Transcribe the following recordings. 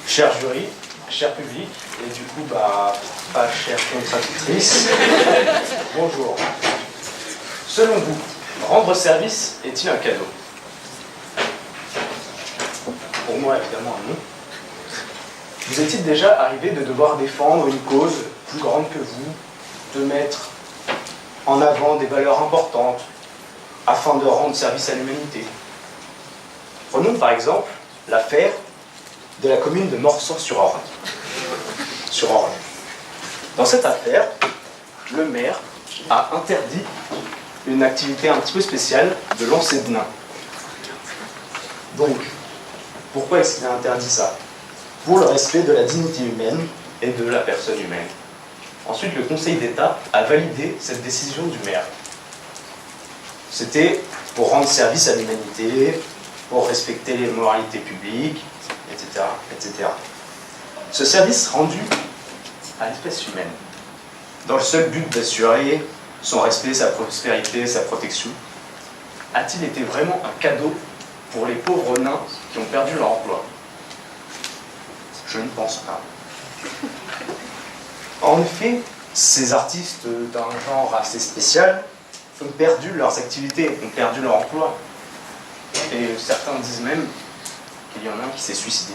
Cher jury, cher public, et du coup, pas chère contradictrice, bonjour. Selon vous, rendre service est-il un cadeau? Pour moi, évidemment, non. Vous est-il déjà arrivé de devoir défendre une cause plus grande que vous, de mettre en avant des valeurs importantes afin de rendre service à l'humanité? Prenons par exemple l'affaire de la commune de Morsan-sur-Orne. Dans cette affaire, le maire a interdit une activité un petit peu spéciale de lancer de nains. Donc, pourquoi est-ce qu'il a interdit ça? Pour le respect de la dignité humaine et de la personne humaine. Ensuite, le Conseil d'État a validé cette décision du maire. C'était pour rendre service à l'humanité, pour respecter les moralités publiques, etc., etc. Ce service rendu à l'espèce humaine, dans le seul but d'assurer son respect, sa prospérité, sa protection, a-t-il été vraiment un cadeau pour les pauvres nains qui ont perdu leur emploi? Je ne pense pas. En effet, ces artistes d'un genre assez spécial ont perdu leurs activités, ont perdu leur emploi. Et certains disent même qu'il y en a un qui s'est suicidé.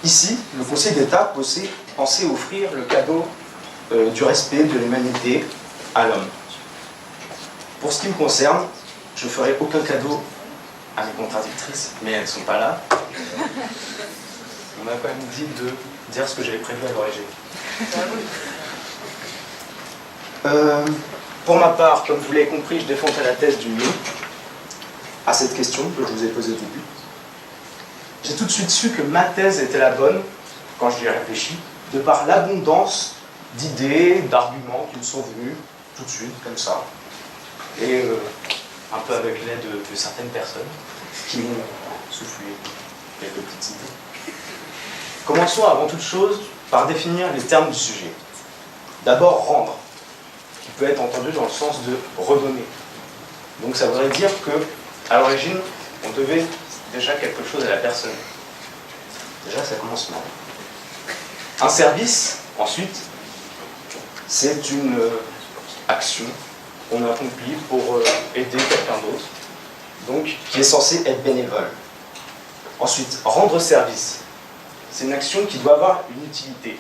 Ici, le Conseil d'État pensait offrir le cadeau du respect de l'humanité à l'homme. Pour ce qui me concerne, je ne ferai aucun cadeau à mes contradictrices, mais elles ne sont pas là. On m'a quand même dit de dire ce que j'avais prévu à l'origine. Pour ma part, comme vous l'avez compris, je défendrai la thèse du non à cette question que je vous ai posée au début. J'ai tout de suite su que ma thèse était la bonne, quand je y ai réfléchi, de par l'abondance d'idées, d'arguments qui me sont venus tout de suite, comme ça. Et un peu avec l'aide de certaines personnes qui m'ont soufflé quelques petites idées. Commençons avant toute chose par définir les termes du sujet. D'abord, rendre, qui peut être entendu dans le sens de redonner. Donc ça voudrait dire que, à l'origine, on devait déjà quelque chose à la personne. Déjà, ça commence mal. Un service, ensuite, c'est une action qu'on accomplit pour aider quelqu'un d'autre, donc qui est censé être bénévole. Ensuite, rendre service, c'est une action qui doit avoir une utilité.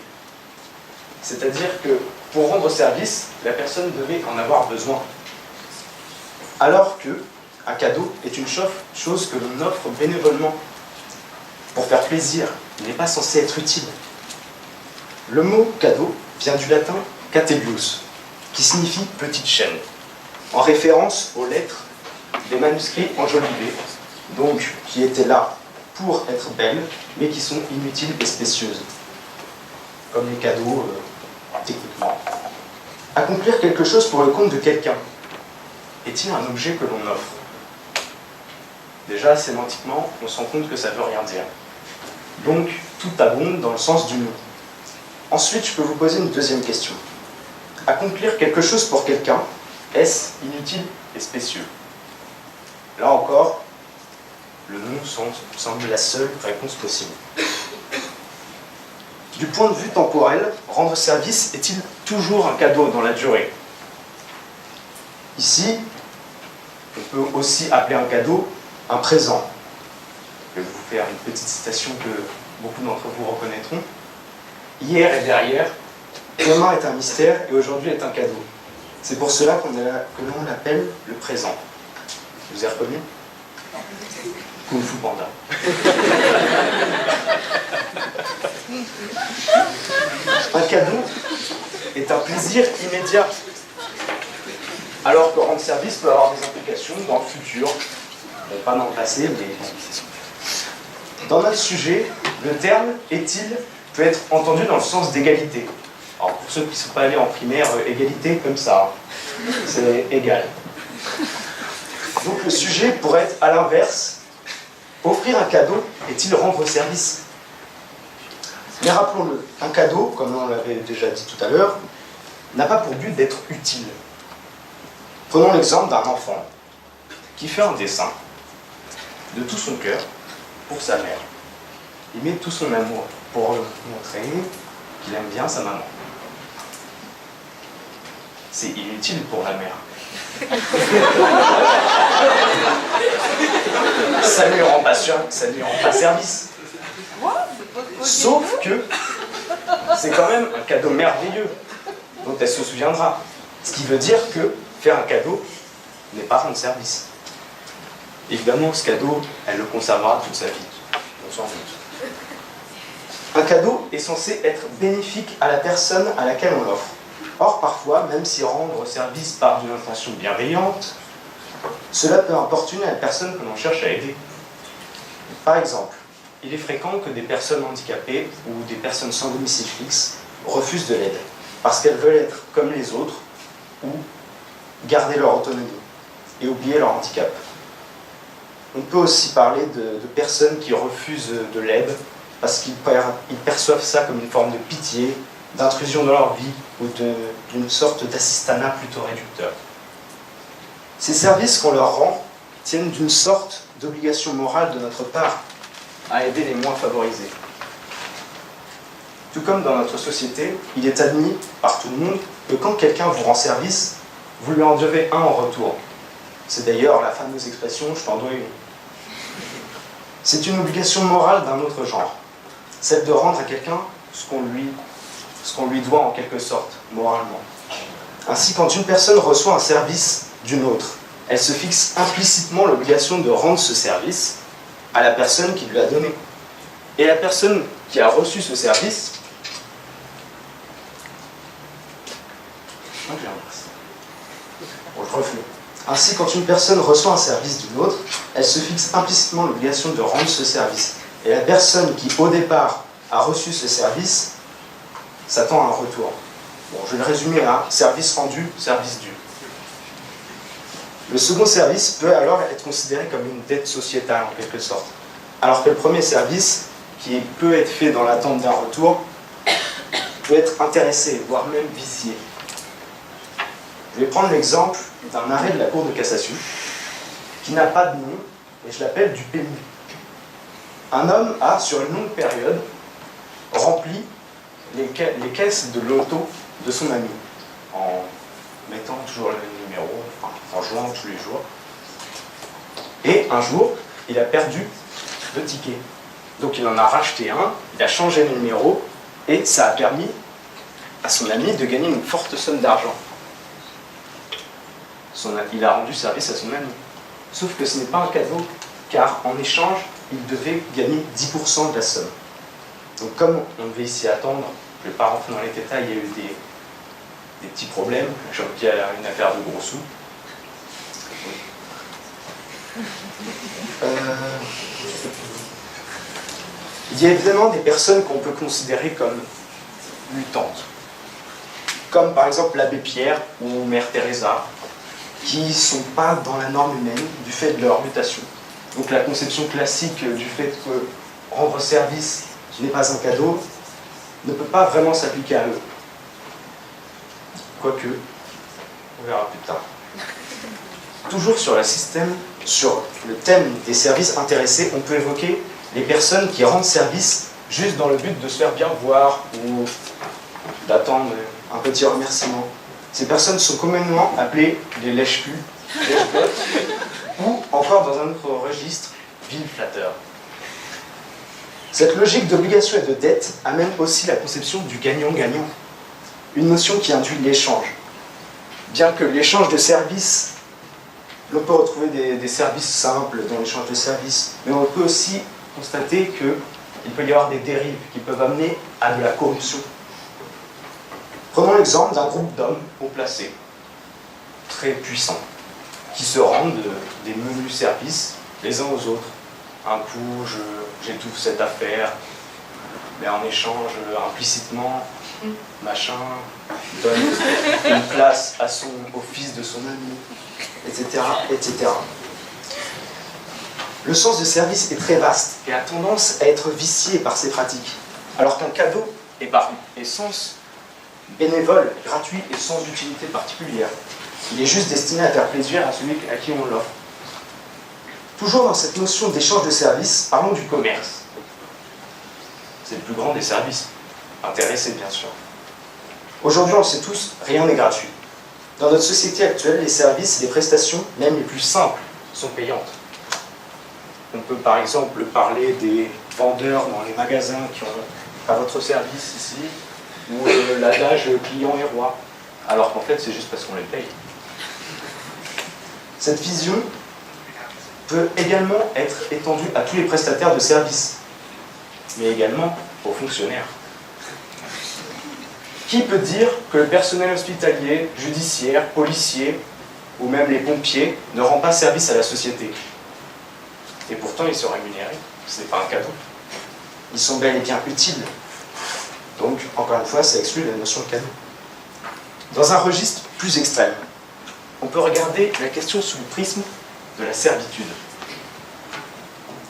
C'est-à-dire que pour rendre service, la personne devait en avoir besoin. Alors que un cadeau est une chose que l'on offre bénévolement pour faire plaisir. Il n'est pas censé être utile. Le mot cadeau vient du latin catebius, qui signifie petite chaîne, en référence aux lettres des manuscrits enjolivés, donc qui étaient là pour être belles, mais qui sont inutiles et spécieuses, comme les cadeaux techniquement. Accomplir quelque chose pour le compte de quelqu'un, est-il un objet que l'on offre? Déjà, sémantiquement, on se rend compte que ça ne veut rien dire. Donc, tout abonde dans le sens du mot. Ensuite, je peux vous poser une deuxième question. Accomplir quelque chose pour quelqu'un, est-ce inutile et spécieux? Là encore, le non semble la seule réponse possible. Du point de vue temporel, rendre service est-il toujours un cadeau dans la durée? Ici, on peut aussi appeler un cadeau un présent. Je vais vous faire une petite citation que beaucoup d'entre vous reconnaîtront. Hier est derrière, demain est un mystère et aujourd'hui est un cadeau. C'est pour cela que l'on l'appelle le présent. Vous avez reconnu? Kung Fu Panda. Un cadeau est un plaisir immédiat, alors que rendre service peut avoir des implications dans le futur. Bon, pas dans le passé, mais dans notre sujet, le terme « est-il » peut être entendu dans le sens d'égalité. Alors pour ceux qui ne sont pas allés en primaire, égalité comme ça, c'est égal. Donc le sujet pourrait être à l'inverse. Offrir un cadeau est-il rendre service? Mais rappelons-le, un cadeau, comme on l'avait déjà dit tout à l'heure, n'a pas pour but d'être utile. Prenons l'exemple d'un enfant qui fait un dessin de tout son cœur pour sa mère. Il met tout son amour pour montrer qu'il aime bien sa maman. C'est inutile pour la mère. Ça ne lui rend pas service. Sauf que c'est quand même un cadeau merveilleux dont elle se souviendra. Ce qui veut dire que faire un cadeau n'est pas rendre service. Évidemment, ce cadeau, elle le conservera toute sa vie. On s'en doute. Un cadeau est censé être bénéfique à la personne à laquelle on l'offre. Or, parfois, même si rendre service par une intention bienveillante, cela peut importuner la personne que l'on cherche à aider. Par exemple, il est fréquent que des personnes handicapées ou des personnes sans domicile fixe refusent de l'aide parce qu'elles veulent être comme les autres ou garder leur autonomie et oublier leur handicap. On peut aussi parler de personnes qui refusent de l'aide parce qu'ils perçoivent ça comme une forme de pitié, d'intrusion dans leur vie ou d'une sorte d'assistanat plutôt réducteur. Ces services qu'on leur rend tiennent d'une sorte d'obligation morale de notre part à aider les moins favorisés. Tout comme dans notre société, il est admis par tout le monde que quand quelqu'un vous rend service, vous lui en devez un en retour. C'est d'ailleurs la fameuse expression « je t'en dois une ». C'est une obligation morale d'un autre genre, celle de rendre à quelqu'un ce qu'on lui doit en quelque sorte, moralement. Ainsi, quand une personne reçoit un service d'une autre, elle se fixe implicitement l'obligation de rendre ce service à la personne qui lui a donné. Et la personne qui a reçu ce service, Ainsi, quand une personne reçoit un service d'une autre, elle se fixe implicitement l'obligation de rendre ce service. Et la personne qui, au départ, a reçu ce service, s'attend à un retour. Bon, je vais le résumer à service rendu, service dû. Le second service peut alors être considéré comme une dette sociétale, en quelque sorte. Alors que le premier service, qui peut être fait dans l'attente d'un retour, peut être intéressé, voire même vicié. Je vais prendre l'exemple d'un arrêt de la Cour de cassation, qui n'a pas de nom, et je l'appelle du PMU. Un homme a, sur une longue période, rempli les caisses de l'auto de son ami, en mettant toujours le même numéro, en jouant tous les jours. Et un jour, il a perdu le ticket. Donc il en a racheté un, il a changé le numéro, et ça a permis à son ami de gagner une forte somme d'argent. Il a rendu service à son ami. Sauf que ce n'est pas un cadeau, car en échange, il devait gagner 10% de la somme. Donc comme on devait s'y attendre, je ne vais pas rentrer dans les détails, il y a eu des petits problèmes, j'ai envie qu'il y a une affaire de gros sous. Il y a évidemment des personnes qu'on peut considérer comme luttantes, comme par exemple l'abbé Pierre ou Mère Teresa, qui ne sont pas dans la norme humaine du fait de leur mutation. Donc la conception classique du fait que rendre service n'est pas un cadeau ne peut pas vraiment s'appliquer à eux. Quoique, on verra plus tard. Toujours sur le thème des services intéressés, on peut évoquer les personnes qui rendent service juste dans le but de se faire bien voir ou d'attendre un petit remerciement. Ces personnes sont communément appelées les lèche-culs, ou encore dans un autre registre, vil flatteur. Cette logique d'obligation et de dette amène aussi la conception du gagnant-gagnant, une notion qui induit l'échange. Bien que l'échange de services, on peut retrouver des services simples dans l'échange de services, mais on peut aussi constater qu'il peut y avoir des dérives qui peuvent amener à de la corruption. Prenons l'exemple d'un groupe d'hommes haut placés, très puissants, qui se rendent des menus services les uns aux autres. Un coup, j'étouffe cette affaire, mais en échange, implicitement, machin, donne une place au fils de son ami, etc., etc. Le sens de service est très vaste et a tendance à être vicié par ces pratiques, alors qu'un cadeau est par essence bénévole, gratuit et sans utilité particulière. Il est juste destiné à faire plaisir à celui à qui on l'offre. Toujours dans cette notion d'échange de services, parlons du commerce. C'est le plus grand des services. Intéressés, bien sûr. Aujourd'hui, on le sait tous, rien n'est gratuit. Dans notre société actuelle, les services et les prestations, même les plus simples, sont payantes. On peut par exemple parler des vendeurs dans les magasins qui ont à votre service ici, ou l'adage client et roi, alors qu'en fait c'est juste parce qu'on les paye. Cette vision peut également être étendue à tous les prestataires de services, mais également aux fonctionnaires. Qui peut dire que le personnel hospitalier, judiciaire, policier, ou même les pompiers ne rend pas service à la société? Et pourtant ils sont rémunérés, ce n'est pas un cadeau. Ils sont bel et bien utiles. Donc, encore une fois, ça exclut la notion de cadeau. Dans un registre plus extrême, on peut regarder la question sous le prisme de la servitude.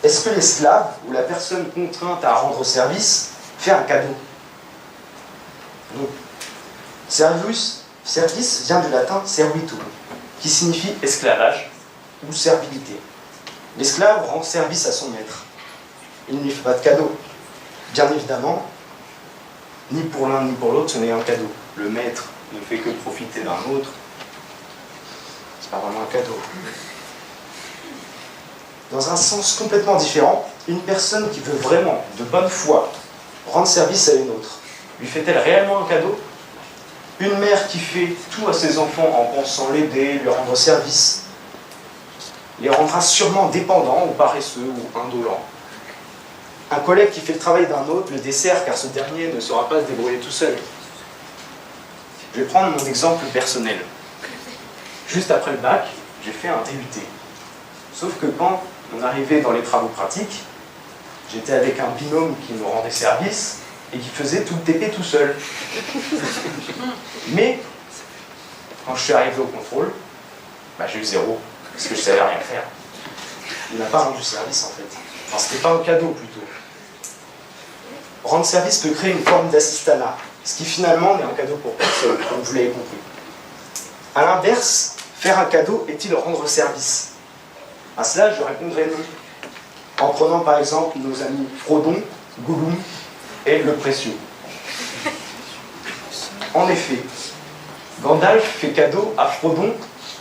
Est-ce que l'esclave ou la personne contrainte à rendre service fait un cadeau? Donc, service vient du latin servitum, qui signifie esclavage ou servilité. L'esclave rend service à son maître. Il ne lui fait pas de cadeau. Bien évidemment, ni pour l'un ni pour l'autre, ce n'est un cadeau. Le maître ne fait que profiter d'un autre. C'est pas vraiment un cadeau. Dans un sens complètement différent, une personne qui veut vraiment, de bonne foi, rendre service à une autre, lui fait-elle réellement un cadeau? Une mère qui fait tout à ses enfants en pensant l'aider, lui rendre service, les rendra sûrement dépendants ou paresseux ou indolents. Un collègue qui fait le travail d'un autre le dessert car ce dernier ne saura pas se débrouiller tout seul. Je vais prendre mon exemple personnel. Juste après le bac, j'ai fait un DUT. Sauf que quand on arrivait dans les travaux pratiques, j'étais avec un binôme qui me rendait service et qui faisait tout le TP tout seul. Mais, quand je suis arrivé au contrôle, j'ai eu 0, parce que je ne savais rien faire. Il n'a pas rendu service en fait. Enfin, c'était pas un cadeau plutôt. Rendre service peut créer une forme d'assistanat, ce qui finalement n'est un cadeau pour personne, comme vous l'avez compris. A l'inverse, faire un cadeau est-il rendre service? À cela, je répondrai non. En prenant par exemple nos amis Frodon, Gollum et le Précieux. En effet, Gandalf fait cadeau à Frodon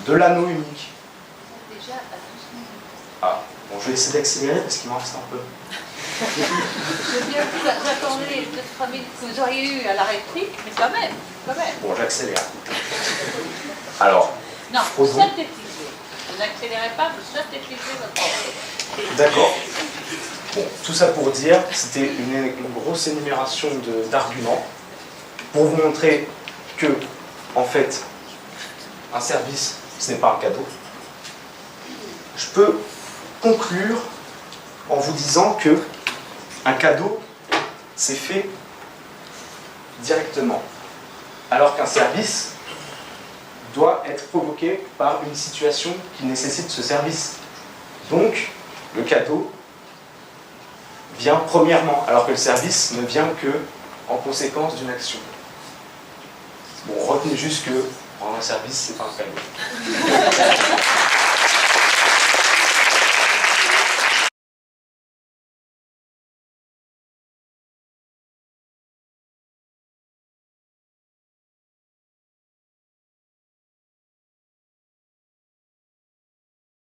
de l'anneau unique. Ah, bon, je vais essayer d'accélérer parce qu'il m'en reste un peu. J'attendais les 2-3 minutes que vous auriez eu à la réplique, mais quand même. Bon, j'accélère. Alors, non, Frodon... vous synthétisez. Vous n'accélérez pas, vous synthétisez votre propos. D'accord. Bon, tout ça pour dire, c'était une grosse énumération d'arguments pour vous montrer que, en fait, un service, ce n'est pas un cadeau. Je peux conclure en vous disant que un cadeau, c'est fait directement, alors qu'un service doit être provoqué par une situation qui nécessite ce service. Donc, le cadeau vient premièrement, alors que le service ne vient que en conséquence d'une action. Bon, retenez juste que rendre un service, c'est pas un cadeau.